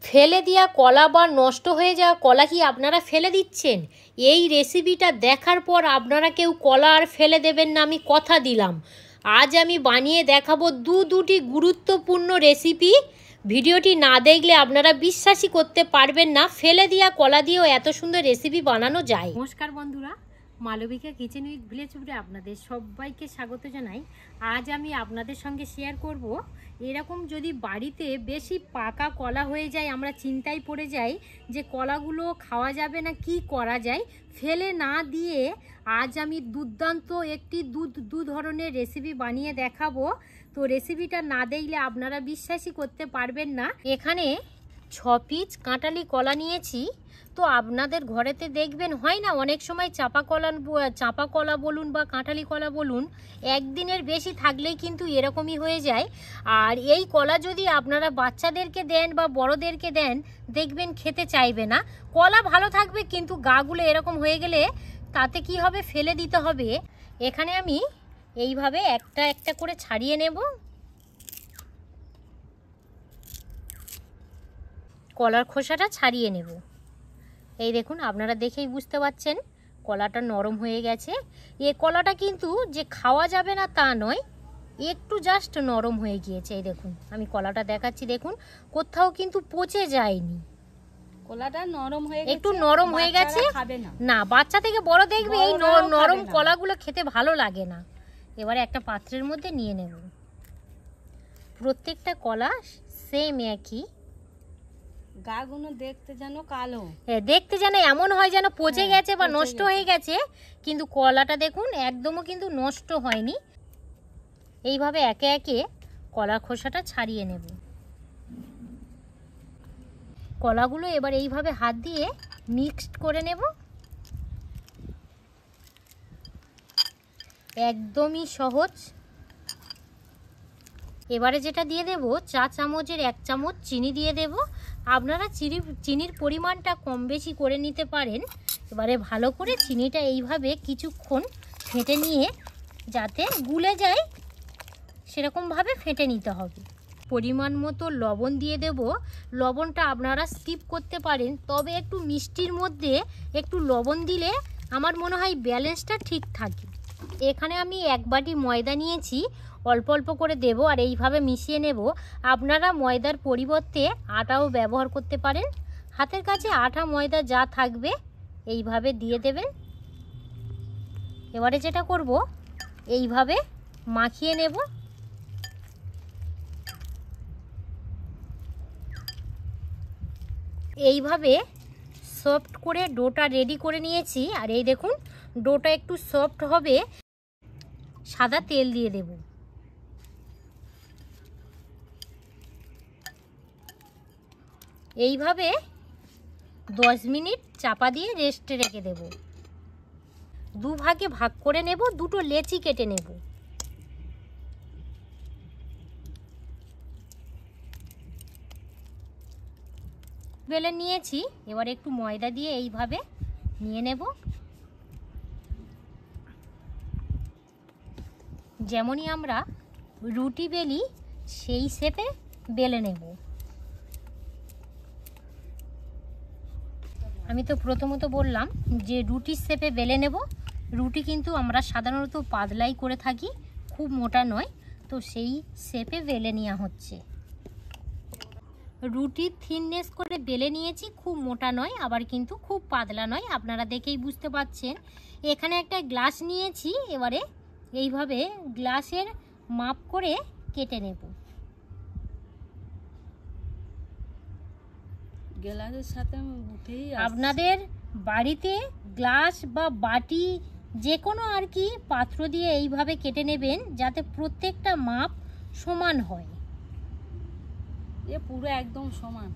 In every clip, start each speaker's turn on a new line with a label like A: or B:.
A: ফেলে দেওয়া কলা বা নষ্ট হয়ে যাওয়া কলা কি আপনারা ফেলে দিচ্ছেন? এই রেসিপিটা দেখার পর আপনারা কেউ কলা আর ফেলে দেবেন না, আমি কথা দিলাম। আজ আমি বানিয়ে দেখাবো দুটি গুরুত্বপূর্ণ রেসিপি। ভিডিওটি না দেখলে আপনারা বিশ্বাসই করতে পারবেন না ফেলে দেওয়া কলা দিয়েও এত সুন্দর রেসিপি বানানো যায়। নমস্কার বন্ধুরা, মালবিকা কিচেন উইথ ভিলেজ ফুডে আপনাদের সবাইকে স্বাগত জানাই। আজ আমি আপনাদের সঙ্গে শেয়ার করব, এরকম যদি বাড়িতে বেশি পাকা কলা হয়ে যায়, আমরা চিন্তায় পড়ে যাই যে কলাগুলো খাওয়া যাবে না, কি করা যায়। ফেলে না দিয়ে আজ আমি দুর্দান্ত একটি দু ধরনের রেসিপি বানিয়ে দেখাবো। তো রেসিপিটা না দেখলে আপনারা বিশ্বাসই করতে পারবেন না। এখানে 6 পিস কাঁঠালি কলা নিয়েছি। তো আপনাদের ঘরেতে দেখবেন হয় না অনেক সময় চাপা কলা বলুন বা কাঁঠালি কলা বলুন, একদিনের বেশি থাকলেই কিন্তু এরকমই হয়ে যায়। আর এই কলা যদি আপনারা বাচ্চাদেরকে দেন বা বড়দেরকে দেন, দেখবেন খেতে চাইবে না। কলা ভালো থাকবে কিন্তু গাগুলো এরকম হয়ে গেলে তাতে কি হবে, ফেলে দিতে হবে। এখানে আমি এইভাবে একটা একটা করে ছাড়িয়ে নেব। কলার খোসাটা ছাড়িয়ে নেব। এই দেখুন, আপনারা দেখেই বুঝতে পারছেন কলাটা নরম হয়ে গেছে। এই কলাটা কিন্তু যে খাওয়া যাবে না তা নয়, একটু জাস্ট নরম হয়ে গিয়েছে। এই দেখুন, আমি কলাটা দেখাচ্ছি, দেখুন কোথাও কিন্তু পচে যায়নি।
B: কলাটা নরম হয়ে গেছে,
A: একটু নরম হয়ে গেছে। না, বাচ্চা থেকে বড় দেখবে এই নরম কলাগুলো খেতে ভালো লাগে না। এবারে একটা পাত্রের মধ্যে নিয়ে নেব। প্রত্যেকটা কলা সেম একই,
B: গাগুলো দেখতে যেন কালো,
A: দেখতে যেন এমন হয় যেন পচে গেছে বা নষ্ট হয়ে গেছে, কিন্তু কলাটা দেখুন একদমও কিন্তু নষ্ট হয়নি। এইভাবে একে একে কলার খোসাটা ছাড়িয়ে নেব। কলাগুলো এবার এইভাবে হাত দিয়ে মিক্সড করে নেব। একদমই সহজ। এবারে যেটা দিয়ে দেব, চা চামচের 1 চামচ চিনি দিয়ে দেব। আপনারা চিনির পরিমাণটা কম বেশি করে নিতে পারেন। এবারে ভালো করে চিনিটা এইভাবে কিছুক্ষণ ফেটে নিয়ে যাতে গুলে যায় সেরকমভাবে ফেটে নিতে হবে। পরিমাণ মতো লবণ দিয়ে দেব। লবণটা আপনারা স্কিপ করতে পারেন, তবে একটু মিষ্টির মধ্যে একটু লবণ দিলে আমার মনে হয় ব্যালেন্সটা ঠিক থাকে। এখানে আমি 1 বাটি ময়দা নিয়েছি, অল্প অল্প করে দেব আর এইভাবে মিশিয়ে নেব। আপনারা ময়দার পরিবর্তে আটাও ব্যবহার করতে পারেন। হাতের কাছে আটা ময়দা যা থাকবে এইভাবে দিয়ে দেবেন। এবারে যেটা করব, এইভাবে মাখিয়ে নেব। এইভাবে সফট করে ডোটা রেডি করে নিয়েছি। আর এই দেখুন, ডোটা একটু সফট হবে। সাদা তেল দিয়ে দেব। এইভাবে 10 মিনিট চাপা দিয়ে রেস্টে রেখে দেব। দুভাগে ভাগ করে নেব, দুটো লেচি কেটে নেব। বেলে নিয়েছি, এবার একটু ময়দা দিয়ে এইভাবে নিয়ে নেব। যেমনই আমরা রুটি বেলি সেই শেপে বেলে নেব। আমি তো প্রথমত বললাম যে রুটির শেপে বেলে নেব। রুটি কিন্তু আমরা সাধারণত পাতলাই করে থাকি, খুব মোটা নয়, তো সেই শেপে বেলে নেওয়া হচ্ছে। রুটির থিননেস করে বেলে নিয়েছি, খুব মোটা নয় আবার কিন্তু খুব পাতলা নয়, আপনারা দেখেই বুঝতে পারছেন। এখানে একটা গ্লাস নিয়েছি, এবারে এইভাবে গ্লাসের মাপ করে কেটে নেব।
B: গ্লাসের সাথে
A: আপনাদের বাড়িতে গ্লাস বা বাটি যে কোনো আর কি পাত্র দিয়ে এইভাবে কেটে নেবেন, যাতে প্রত্যেকটা মাপ সমান হয়।
B: এ পুরো একদম সমান,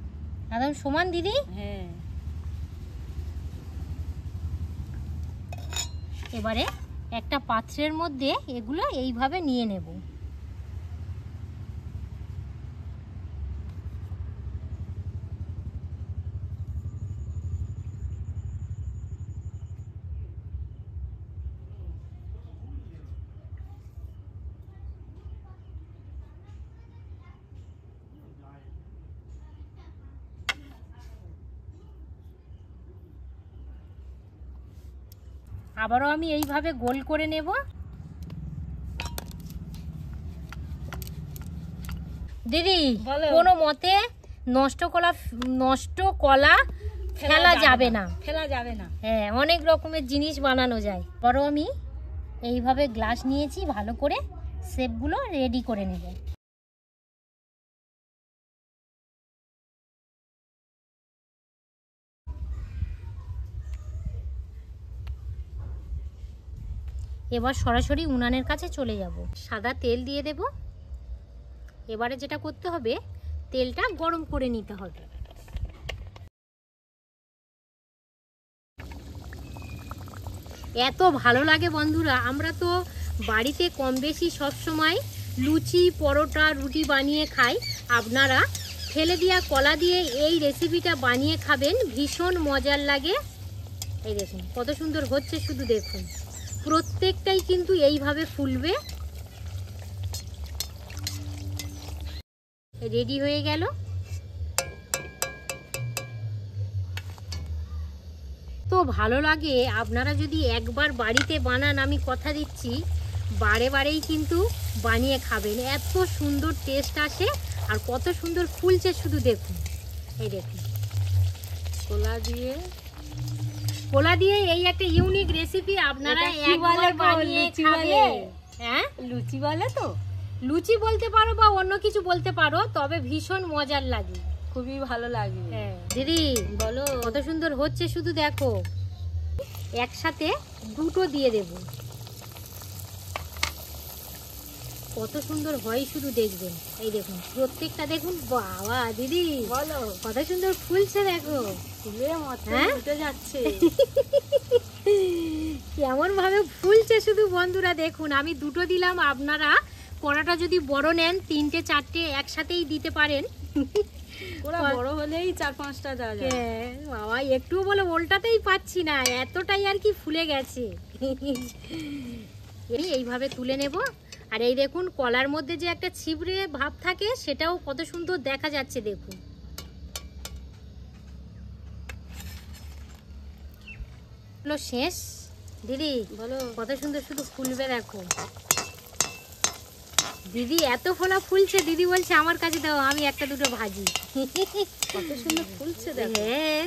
A: একদম সমান দিদি।
B: হ্যাঁ।
A: এবারে একটা পাত্রের মধ্যে এগুলো এইভাবে নিয়ে নেব। আবারও আমি এইভাবে গোল করে নেব। দিদি
B: বলো।
A: কোনো মতে নষ্ট কলা ফেলা যাবে না।
B: ফেলা যাবে না।
A: হ্যাঁ, অনেক রকমের জিনিস বানানো যায়। বড় আমি এইভাবে গ্লাস নিয়েছি, ভালো করে শেপগুলো রেডি করে নেব। এবার সরাসরি উনানের কাছে চলে যাব। সাদা তেল দিয়ে দেব। এবারে যেটা করতে হবে, তেলটা গরম করে নিতে হবে। এত ভালো লাগে বন্ধুরা, আমরা তো বাড়িতে কম বেশি সবসময় লুচি, পরোটা, রুটি বানিয়ে খাই। আপনারা ফেলে দেওয়া কলা দিয়ে এই রেসিপিটা বানিয়ে খাবেন, ভীষণ মজার লাগে। এই দেখুন কত সুন্দর হচ্ছে, শুধু দেখুন। প্রত্যেকটাই কিন্তু এইভাবে ফুলবে। রেডি হয়ে গেল। তো ভালো লাগে, আপনারা যদি একবার বাড়িতে বানান, আমি কথা দিচ্ছি বারে বারেই কিন্তু বানিয়ে খাবেন। এত সুন্দর টেস্ট আসে আর কত সুন্দর ফুলছে, শুধু দেখুন। এই দেখুন কলা দিয়ে এই একটা ইউনিক রেসিপি আপনারা একবার বানিয়ে খাবেন। হ্যাঁ,
B: লুচি বলে তো?
A: লুচি বলতে পারো বা অন্য কিছু বলতে পারো, তবে ভীষণ মজার লাগে,
B: খুবই ভালো লাগে।
A: হ্যাঁ দিদি
B: বলো।
A: কত সুন্দর হচ্ছে, শুধু দেখো। একসাথে দুটো দিয়ে দেব, কত সুন্দর হয় শুধু দেখবেন। এই দেখুন প্রত্যেকটা দেখুন। বাবা দিদি
B: বলো।
A: কত সুন্দর ফুলছে, দেখো
B: ফুলের মতো
A: হ্যাঁ?
B: উঠে যাচ্ছে।
A: কেমন ভাবে ফুলছে শুধু বন্ধুরা দেখুন। আমি দুটো দিলাম, আপনারা কড়াটা যদি বড় নেন 3টে 4টে একসাথেই দিতে পারেন।
B: ওরা বড় হলেই 4-5টা দেওয়া যায়।
A: হ্যাঁ বাবা, একটুও বলে উল্টাতেই পাচ্ছি না, এতটাই আর কি ফুলে গেছে। এইভাবে তুলে নেব। আর এই দেখুন কলার মধ্যে যে একটা ছিবড়ে ভাব থাকে, সেটাও কত সুন্দর দেখা যাচ্ছে, দেখুন। শেষ দিদি,
B: বলো।
A: কত সুন্দর শুধু ফুলবে দেখো। দিদি এত ফোলা ফুলছে, দিদি বলছে আমার কাছে দাও, আমি একটা দুটো ভাজি।
B: কত সুন্দর ফুলছে দেখো।
A: হ্যাঁ,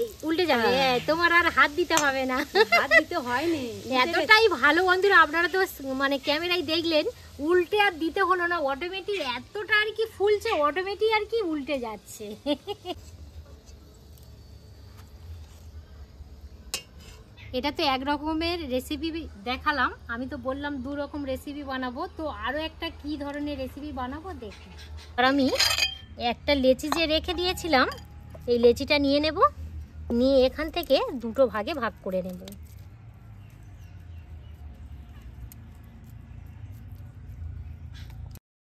A: এই উল্টে যাবে, তোমার আর হাত দিতে হবে না।
B: হাত দিতে হয়নি,
A: এতটাই ভালো বন্ধুরা। আপনারা তো মানে ক্যামেরায় দেখলেন, উল্টে আর দিতে হলো না, অটোমেটিক এতটা আর কি ফুলছে, অটোমেটিক আর কি উল্টে যাচ্ছে। এটা তো এক রকমের রেসিপি দেখালাম, আমি তো বললাম 2 রকম রেসিপি বানাবো। তো আরও একটা কি ধরনের রেসিপি বানাবো দেখুন। আর আমি একটা লেচি যে রেখে দিয়েছিলাম, এই লেচিটা নিয়ে নেব, নিয়ে এখান থেকে দুটো ভাগে ভাগ করে নেব।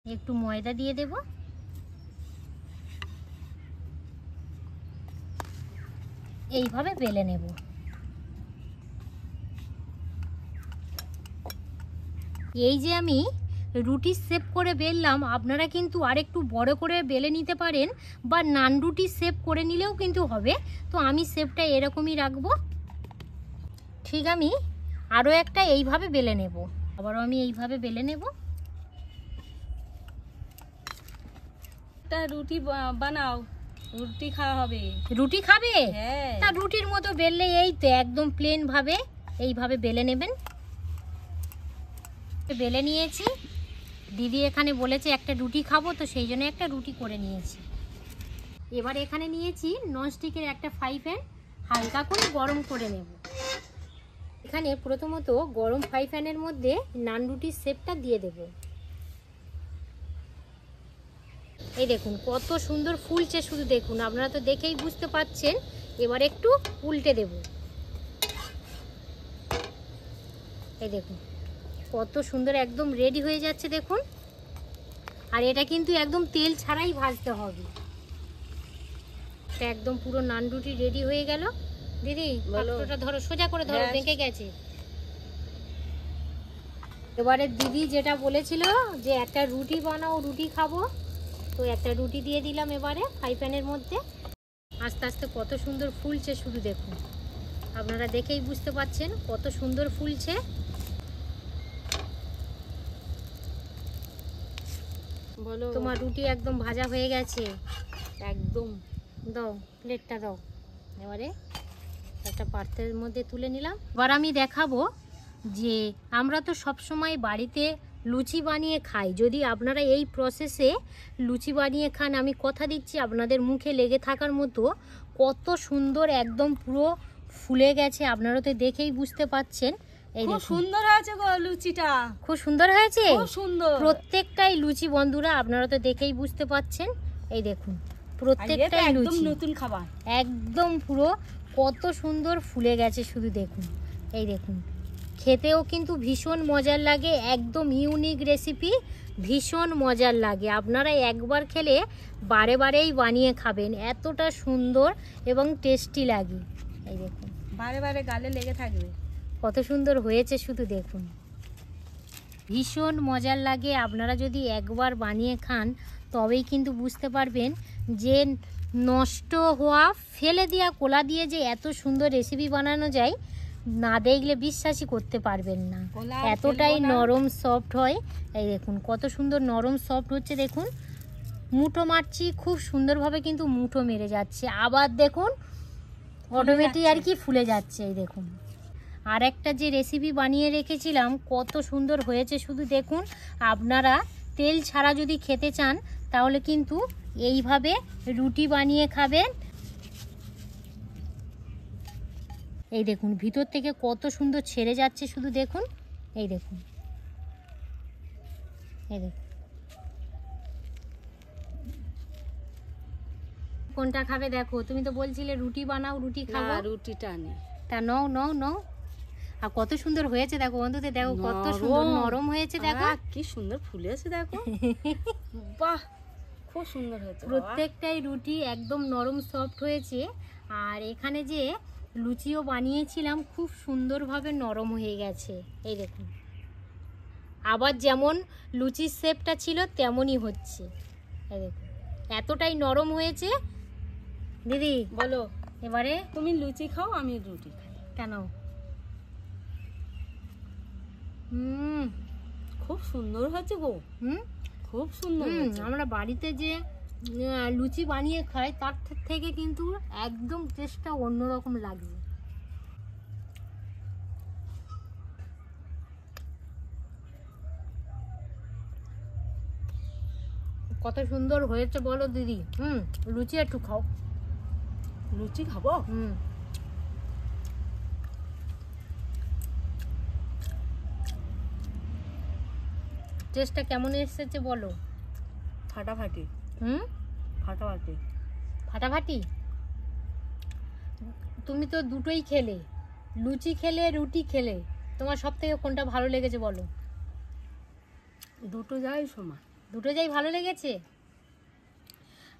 A: একটু ময়দা দিয়ে দেব। এইভাবে বেলে নেব। এই যে আমি রুটি শেপ করে বেললাম, আপনারা কিন্তু আরেকটু বড় করে বেলে নিতে পারেন, বা নান রুটি শেপ করে নিলেও কিন্তু হবে। তো আমি শেপটা এরকমই রাখবো। ঠিক আমি আরও একটা এইভাবে বেলে নেব। আবারও আমি এইভাবে বেলে নেব।
B: একটা রুটি বানাও, রুটি খাওয়া হবে।
A: রুটি খাবে?
B: হ্যাঁ।
A: তা রুটির মতো বেললে এই তো একদম প্লেন ভাবে এইভাবে বেলে নেবেন। বেলে নিয়েছি। দিদি এখানে বলেছে একটা রুটি খাবো, তো সেই জন্য একটা রুটি করে নিয়েছি। এবার এখানে নিয়েছি ননস্টিকের একটা ফ্রাই প্যান, হালকা করে গরম করে নেব। এখানে প্রথমত গরম ফ্রাই প্যানের মধ্যে নান রুটির শেপটা দিয়ে দেব। এই দেখুন কত সুন্দর ফুলছে, শুধু দেখুন, আপনারা তো দেখেই বুঝতে পারছেন। এবার একটু উল্টে দেব। এই দেখুন কত সুন্দর একদম রেডি হয়ে যাচ্ছে, দেখুন। আর এটা কিন্তু একদম তেল ছাড়াই ভাজতে হবে। এটা একদম পুরো নান রুটি রেডি হয়ে গেল। দিদি পাত্রটা ধরো, সোজা করে ধরো, ভেঙে গেছে। এবারে দিদি যেটা বলেছিল যে একটা রুটি বানাও, রুটি খাবো, তো একটা রুটি দিয়ে দিলাম এবারে ফ্রাই প্যানের মধ্যে। আস্তে আস্তে কত সুন্দর ফুলছে, শুধু দেখুন। আপনারা দেখেই বুঝতে পাচ্ছেন কত সুন্দর ফুলছে।
B: বলো,
A: তোমার রুটি একদম ভাজা হয়ে গেছে
B: একদম।
A: দাও প্লেটটা দাও। এবারে একটা পাত্রের মধ্যে তুলে নিলাম। এবার আমি দেখাবো যে আমরা তো সবসময় বাড়িতে লুচি বানিয়ে খাই। যদি আপনারা এই প্রসেসে লুচি বানিয়ে খান, আমি কথা দিচ্ছি আপনাদের মুখে লেগে থাকার মতো কত সুন্দর একদম পুরো ফুলে গেছে। আপনারা তো দেখেই বুঝতে পাচ্ছেন। এই
B: খুব
A: দেখুন
B: সুন্দর হয়েছে গো লুচিটা,
A: খুব সুন্দর হয়েছে,
B: খুব সুন্দর।
A: প্রত্যেকটাই লুচি বন্ধুরা আপনারা তো দেখেই বুঝতে পাচ্ছেন। এই দেখুন প্রত্যেকটাই
B: একদম
A: লুচি,
B: নতুন খাবার,
A: একদম পুরো কত সুন্দর ফুলে গেছে শুধু দেখুন। এই দেখুন খেতেও কিন্তু ভীষণ মজার লাগে, একদম ইউনিক রেসিপি, ভীষণ মজার লাগে। আপনারা একবার খেলে বারে বারেই বানিয়ে খাবেন, এতটা সুন্দর এবং টেস্টি লাগে। এই দেখুন
B: বারে বারে গালে লেগে থাকবে।
A: কত সুন্দর হয়েছে শুধু দেখুন, ভীষণ মজার লাগে। আপনারা যদি একবার বানিয়ে খান তবেই কিন্তু বুঝতে পারবেন যে নষ্ট হওয়া ফেলে দেওয়া কোলা দিয়ে যে এত সুন্দর রেসিপি বানানো যায়, না দেখলে বিশ্বাসই করতে পারবেন না।
B: কোলা
A: এতটাই
B: ফেলবো না।
A: নরম সফট হয়। এই দেখুন কত সুন্দর নরম সফট হচ্ছে দেখুন। মুঠো মারছি খুব সুন্দরভাবে কিন্তু মুঠো মেরে যাচ্ছে, আবার দেখুন অটোমেটিক আর কি ফুলে যাচ্ছে। এই দেখুন আর একটা যে রেসিপি বানিয়ে রেখেছিলাম কত সুন্দর হয়েছে শুধু দেখুন। আপনারা তেল ছাড়া যদি খেতে চান তাহলে কিন্তু এইভাবে রুটি বানিয়ে খাবেন। এই দেখুন ভিতর থেকে কত সুন্দর ছেড়ে যাচ্ছে শুধু দেখুন। এই দেখুন, এই দেখুন কোনটা খাবে দেখো। তুমি তো বলছিলে রুটি বানাও, রুটি খাবো।
B: রুটিটা নেই,
A: তা নাও নাও নাও। আর কত সুন্দর হয়েছে দেখো বন্ধুদের, দেখো কত সুন্দর নরম হয়েছে দেখো,
B: কি সুন্দর ফুলেছে দেখো। বাহ, খুব সুন্দর হয়েছে।
A: প্রত্যেকটাই রুটি একদম নরম সফট হয়েছে। আর এখানে যে লুচিও বানিয়েছিলাম খুব সুন্দরভাবে নরম হয়ে গেছে। এই দেখুন আবার যেমন লুচির শেপটা ছিল তেমনই হচ্ছে। এই দেখুন এতটাই নরম হয়েছে। দিদি
B: বলো,
A: এবারে
B: তুমি লুচি খাও আমি রুটি খাই।
A: কেন?
B: খুব সুন্দর হয়েছে গো, খুব সুন্দর হয়েছে।
A: আমরা বাড়িতে যে লুচি বানিয়ে খাই তার থেকে কিন্তু একদম টেস্টটা অন্যরকম লাগছে। কত সুন্দর হয়েছে বলো দিদি। লুচি একটু খাও।
B: লুচি খাবো?
A: টেস্টটা কেমন এসেছে বলো।
B: ফাটাফাটি। ফাটাফাটি
A: ফাটাফাটি। তুমি তো দুটোই খেলে, লুচি খেলে রুটি খেলে, তোমার সব থেকে কোনটা ভালো লেগেছে বলো?
B: দুটো যাই সমান,
A: দুটো যাই ভালো লেগেছে।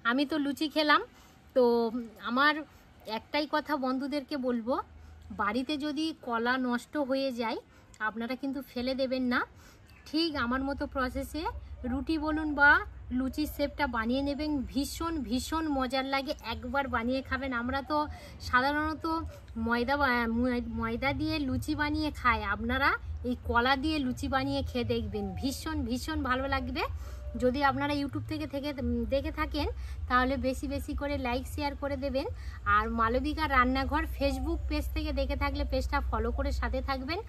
A: আমি তো লুচি খেলাম। তো আমার একটাই কথা বন্ধুদেরকে বলবো, বাড়িতে যদি কলা নষ্ট হয়ে যায় আপনারা কিন্তু ফেলে দেবেন না। ঠিক আমার মতো প্রসেসে রুটি বলুন বা লুচির শেপটা বানিয়ে নেবেন, ভীষণ ভীষণ মজার লাগে। একবার বানিয়ে খাবেন। আমরা তো সাধারণত ময়দা দিয়ে লুচি বানিয়ে খাই, আপনারা এই কলা দিয়ে লুচি বানিয়ে খেয়ে দেখবেন, ভীষণ ভীষণ ভালো লাগবে। যদি আপনারা ইউটিউব থেকে দেখে থাকেন তাহলে বেশি বেশি করে লাইক শেয়ার করে দেবেন। আর মালবিকা রান্নাঘর ফেসবুক পেজ থেকে দেখে থাকলে পেজটা ফলো করে সাথে থাকবেন।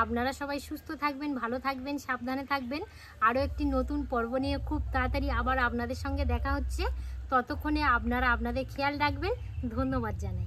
A: আপনারা সবাই সুস্থ থাকবেন, ভালো থাকবেন, সাবধানে থাকবেন। আরও একটি নতুন পর্ব নিয়ে খুব তাড়াতাড়ি আবার আপনাদের সঙ্গে দেখা হচ্ছে। ততক্ষণে আপনারা আপনাদের খেয়াল রাখবেন। ধন্যবাদ জানাই।